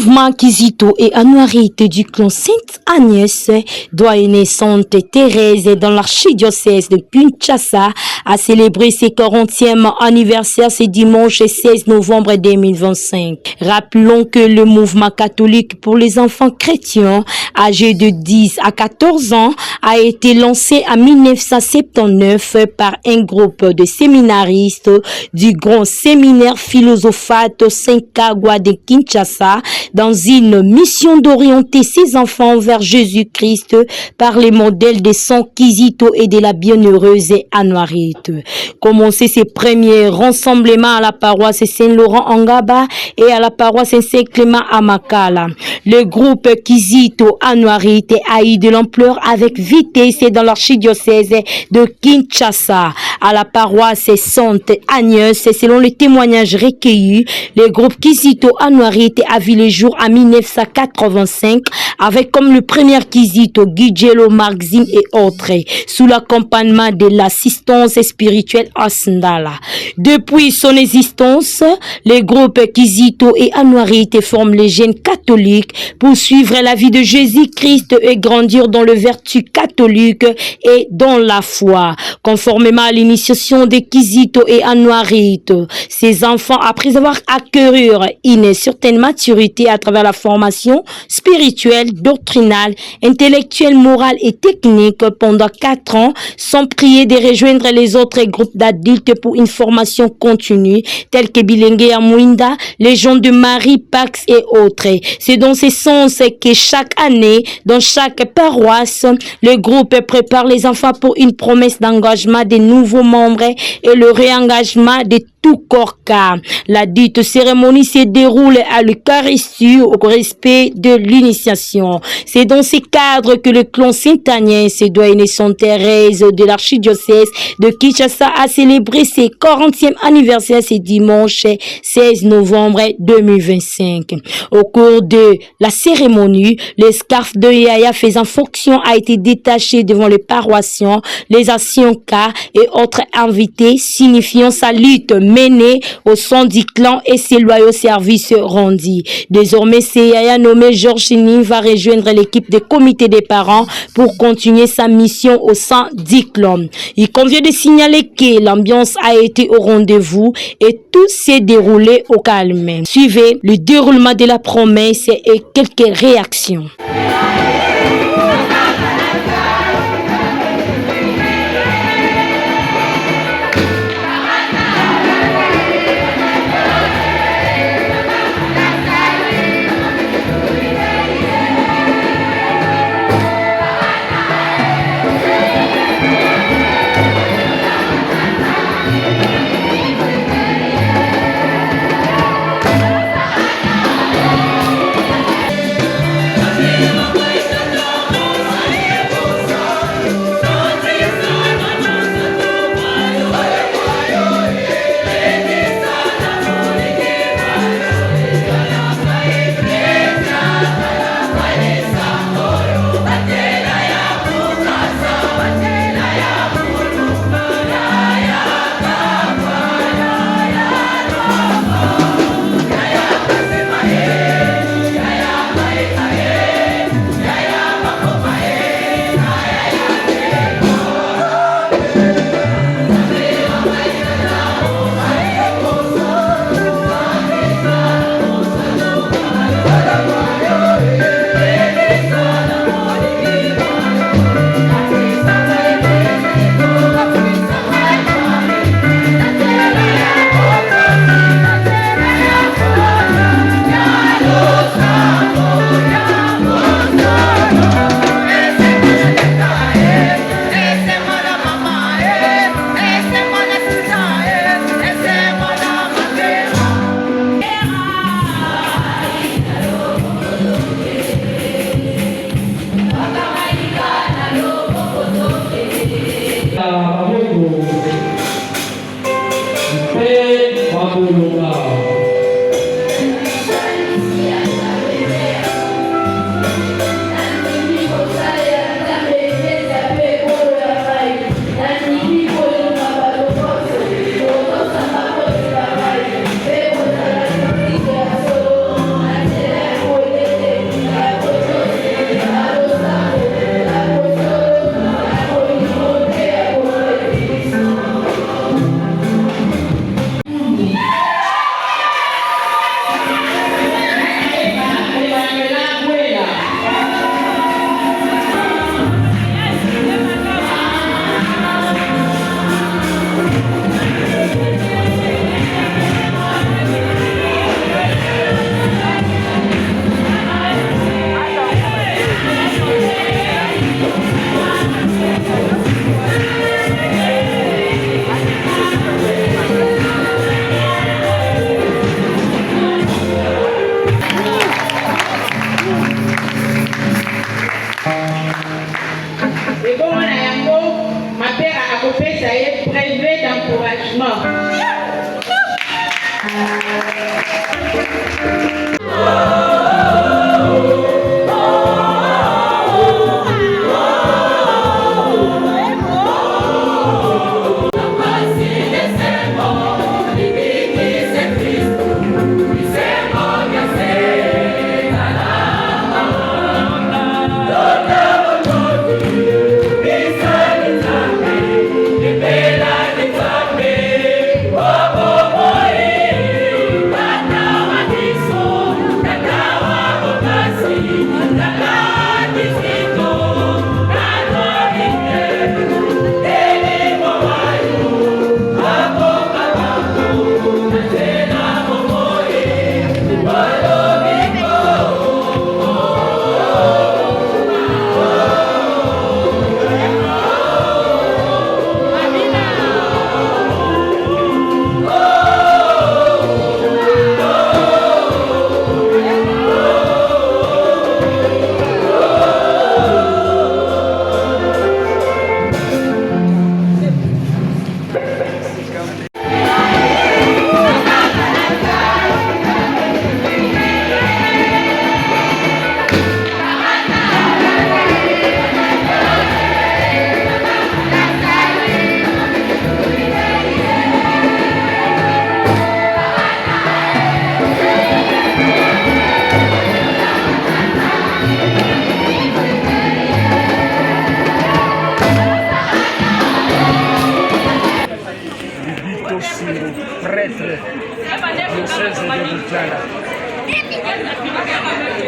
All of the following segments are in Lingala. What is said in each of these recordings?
mouvement Kizito et Anouarite du clan Sainte-Agnès, doyenné Sainte Thérèse dans l'archidiocèse de Kinshasa, a célébré ses 40e anniversaire ce dimanche 16 novembre 2025. Rappelons que le mouvement catholique pour les enfants chrétiens âgés de 10 à 14 ans a été lancé en 1979 par un groupe de séminaristes du grand séminaire philosophat Saint-Kagwa de Kinshasa dans une mission d'orienter ses enfants vers Jésus-Christ par les modèles de San Kizito et de la bienheureuse Anouarite. Commencé ses premiers rassemblements à la paroisse Saint-Laurent Ngaba et à la paroisse Saint-Clément à Makala. Le groupe Kizito Anouarite a eu de l'ampleur avec vitesse dans l'archidiocèse de Kinshasa. À la paroisse Sainte Agnès, selon les témoignages recueillis, le groupe Kizito Anouarite a vu le jour en 1985 avec comme le premier Kizito Guigelo Marxim et autres, sous l'accompagnement de l'assistance spirituelle Asndala. Depuis son existence, le groupe Kizito et Anouarite forment les jeunes catholiques pour suivre la vie de Jésus-Christ et grandir dans le vertu catholique et dans la foi. Conformément à l'initiation de Kizito et Anouarite, ces enfants, après avoir acquis une certaine maturité à travers la formation spirituelle, doctrinale, intellectuelle, morale et technique pendant 4 ans, sont priés de rejoindre les autres groupes d'adultes pour une formation continue, tels que Bilengue Amouinda, Légion de Marie, Pax et autres. C'est dans ce sens que chaque année, dans chaque paroisse, le groupe prépare les enfants pour une promesse d'engagement des nouveaux membres et le réengagement de tout corps cas. La dite cérémonie se déroule à l'Eucharistie au respect de l'initiation. C'est dans ce cadre que le clan Sainte-Agnès et doyenné Sainte Thérèse de l'archidiocèse de Kinshasa a célébré ses 40e anniversaire ce dimanche 16 novembre 2025. Au cours de la cérémonie, le scarf de Yaya faisant fonction a été détaché devant les paroissiens, les anciens-cas et autres invités, signifiant sa lutte menée au sein du clan et ses loyaux services rendus. Désormais, Yaya nommé Georges Chini va rejoindre l'équipe de comité des parents pour continuer sa mission au sein du clan. Il convient de signaler que l'ambiance a été au rendez-vous et tout s'est déroulé au calme. Suivez le déroulement de la promesse et quelques réactions.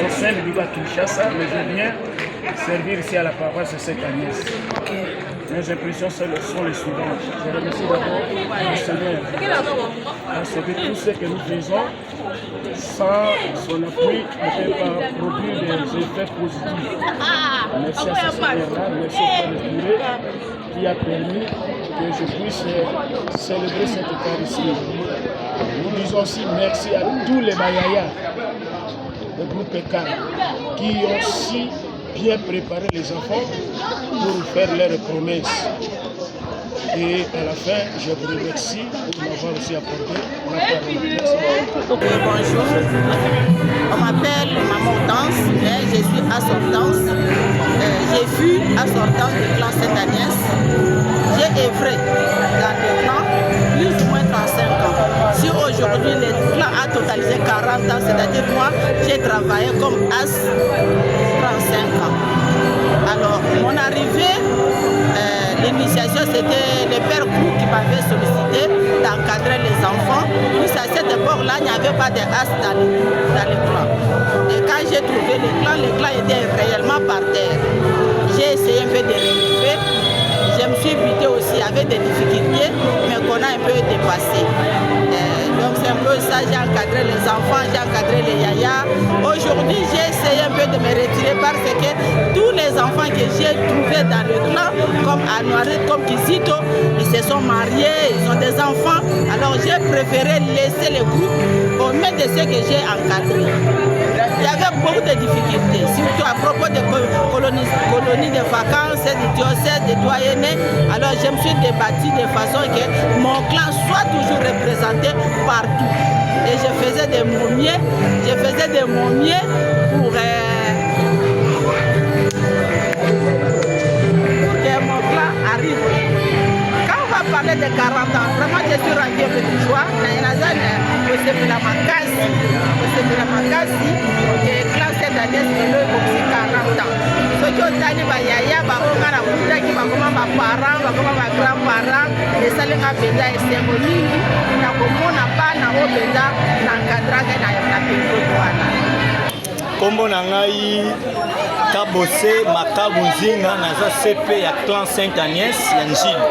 Au sein du Biba Kinshasa, mais je viens servir ici à la paroisse de Sainte-Agnès. Mes impressions sont les suivantes. Je remercie d'abord le Seigneur parce que tout ce que nous faisons sans son appui ne peut pas produire des effets positifs. Merci à ce Seigneur-là, merci au Père curé qui a permis que je puisse célébrer cette Eucharistie. Nous disons aussi merci à tous les Mayaya du groupe ECA qui ont si bien préparé les enfants pour faire leurs promesses. Et à la fin, je vous remercie pour m'avoir aussi apporté la parole. Bonjour, on m'appelle Maman Danse, je suis assortance. J'ai fui assortance du clan Sainte-Agnès. J'ai œuvré dans le clan plus ou moins 35 ans. Si aujourd'hui le clan a totalisé 40 ans, c'est-à-dire moi, j'ai travaillé comme as 35 ans. Alors, mon arrivée, l'initiation, c'était le père Grou qui m'avait sollicité d'encadrer les enfants. Puis à cette époque-là, il n'y avait pas de as dans le clan. Et quand j'ai trouvé le clan était réellement par terre. J'ai essayé un peu de relever. Je me suis buté aussi avec des difficultés, mais qu'on a un peu dépassé. Donc c'est un peu ça, j'ai encadré les enfants, j'ai encadré les yayas. Aujourd'hui, j'ai essayé un peu de me retirer parce que tous les enfants que j'ai trouvés dans le clan, comme Anouarit, comme Kizito, ils se sont mariés, ils ont des enfants. Alors j'ai préféré laisser le groupe au même de ceux que j'ai encadrés. Il y avait beaucoup de difficultés, surtout à propos des colonies de vacances, du diocèse, des doyennés. Alors je me suis débattue de façon que mon clan soit toujours représenté partout. Et je faisais de mon mieux, pour que mon clan arrive. Quand on va parler de 40 ans, vraiment je suis rendu avec joie. Le clan Sainte-Agnès aussi 40 ans. Ceux qui ont tani bayaya, bakoma na kuta qui bakoma ba parents, bakoma ba grands-parents, et ça les a benda et symbolique. Na komona pa na obenda na kadraga na peko wana. Kombo na ngai Kabose Makabu Nzinga naza CP ya clan Sainte-Agnès ya Njili.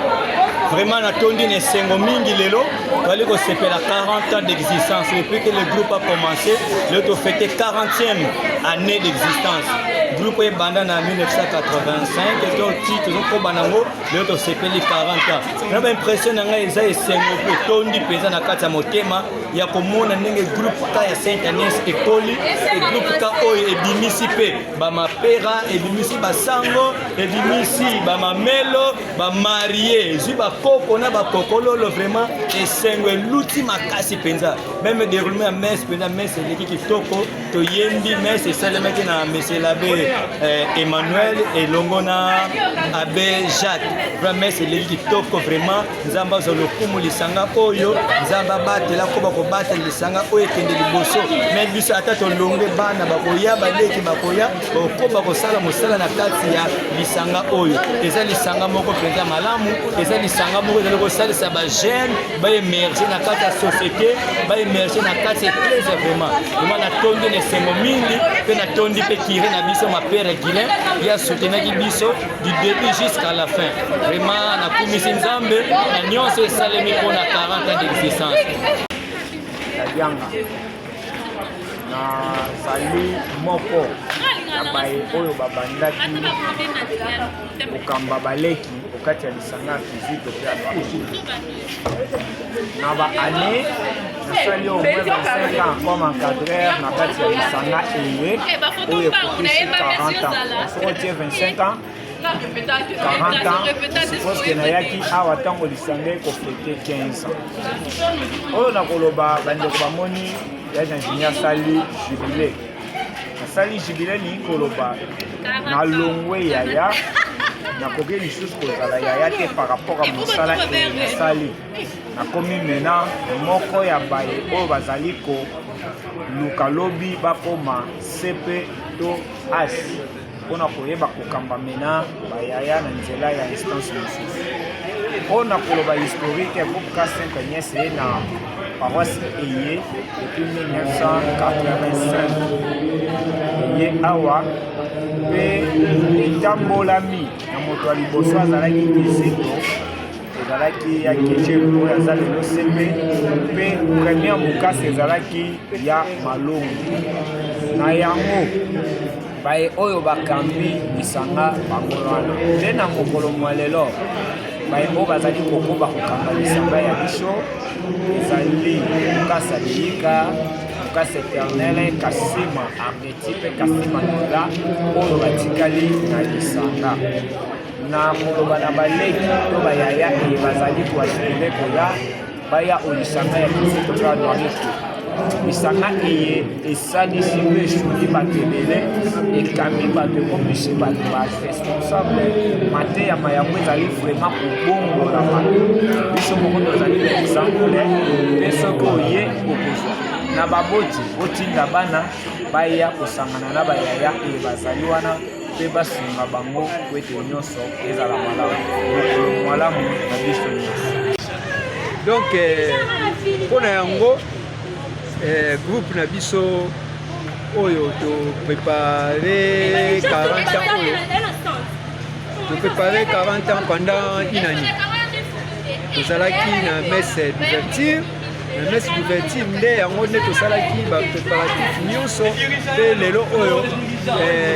Vraiment natondi ne sengo mingi lelo wali ko sepela 40 ans d'existence depuis que le groupe a commencé, le to fêté 40e année d'existence. groupe ebanda na 1985 etoti tozokoba nango lelo tosepeli 40 ans na baimpression na ngai eza esengo mpe tondi mpenza na kati ya motema ya komona ndenge groupe ka ya Sainte Agnès ekoli groupe ka oyo ebimisi mpe bamapera ebimisi basango ebimisi bamamelo bamarie ezwi bakoko na bakokololo vraiment esengo eluti makasi mpenza meme déroulement ya messe mpenza messe eleki kitoko toyembi messe esalemaki na monsieur l'abbé Emmanuel elongo na abbé Jacques vraiment messe eleki kitoko vraiment nzambe azwa lokumu lisanga oyo nzambe abatela ko bakobatela lisanga oyo ekende liboso me biso ata tolonge bana bakoya baleki bakoya bakoba kosala mosala na kati ya lisanga oyo eza lisanga moko mpenza malamu eza lisanga moko ezali kosalisa bajeune baemerge na kati ya société baemerge na kati ya eklese vraiment natondi na esengo mingi mpe natondi mpe kire na biso mapere guilin ya soutenaki biso du début jusqu'à la fin vraiment nakumisi nzambe na nyonso esalemi mpona 40 ans d'existence yanga nazali moko na baye oyo babandaki kokamba baleki okati ya lisanga ya fizike mpe na baannée nasali au moins 25 ans comme encadreur na kati ya lisanga eye oyo ekokisi 40 ans soko tie 25 ans 40 ans suppose ke nayaki awa ntango lisanga ekofete 15 ans oyo nakoloba bandeko bamoni ya ingénieur asali jubilé nasali jubilé lingi koloba nalongwe yaya nakoki lisusu kozala yaya te par rapport a mosala nasali nakomi mena moko ya baye oyo bazali koluka lobi bakoma CP to H mpona koyeba kokamba mena bayaya na nzela ya instance mosusu mpona koloba historique ya groupe ka Sainte Agnès ye na paroisse eye depuis 1985 ye awa mpe etambolami na moto ya liboso azalaki kizito ezalaki ya kejelo oyo aza lelo sembe mpe première mokasi ezalaki ya malongo na yango baye oyo bakambi lisanga bango wana nde na mokolo mwa lelo baye oyo bazali kokoba kokamba lisanga ya biso ezali mokasa liyika mokasa éternel kasima argeti mpe kasima ndola oyo batikali na lisanga na koloba na baleki to bayaya eye bazali koasipele koya baya olisanga ya kizito mpe anwariki lisanga eye esalisi mpe esuli bato ebele ekami bato ekomisi bato baresponsable mateyama yango ezali vraiment kobongola bato biso moko tozali na exemple mpe soki oye okozwa na baboti otinda bana baya kosangana na bayaya eye bazali wana mpe basunga bango po ete nyonso ezala malamu malamu na biso nyonso donc mpona yango groupe na biso oyo toprépare 40 ans oyo toprépare 40 ans pendant une année tozalaki na messe d'ouverture na messe d'ouverture nde yango nde tosalaki bapréparatif nyonso mpe lelo oyo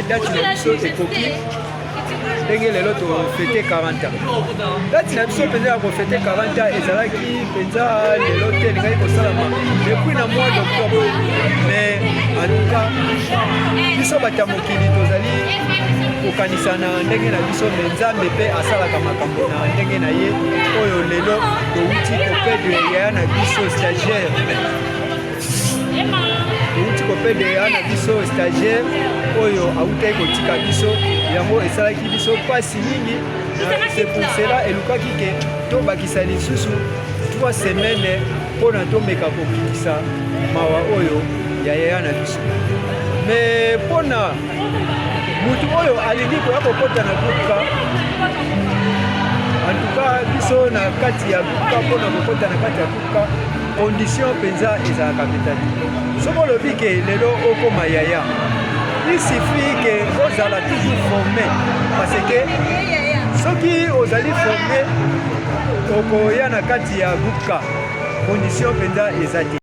date na biso ekoki ndenge lelo tofete 40 ans date na biso mpenza ya kofete 40 ans ezalaki mpenza lelo te elingai kosalama depuis na mois d'octobre mais en tout cas biso bato ya mokili tozali kokanisa na ndenge na biso me nzambe mpe asalaka makambo na ndenge na ye oyo lelo touti kopedre yaya na biso stagiaire touti kopedre yaya na biso stagiaire oyo autaki kotika biso yango esalaki biso mpasi mingi c'est pour cela elukaki ke tobakisa lisusu 3 semaines mpona tomeka kokitisa mawa oyo ya yaya na biso me mpona mutu oyo alingi koya kokota na groupe en tout cas biso na kati ya groupe mpona kokota na kati ya groupe condition mpenza ezalaka petali soki olobi ke lelo okoma yaya il suffit que ozala toujours formé parce que soki ozali formé okoya na kati ya groupe condition mpenza eza te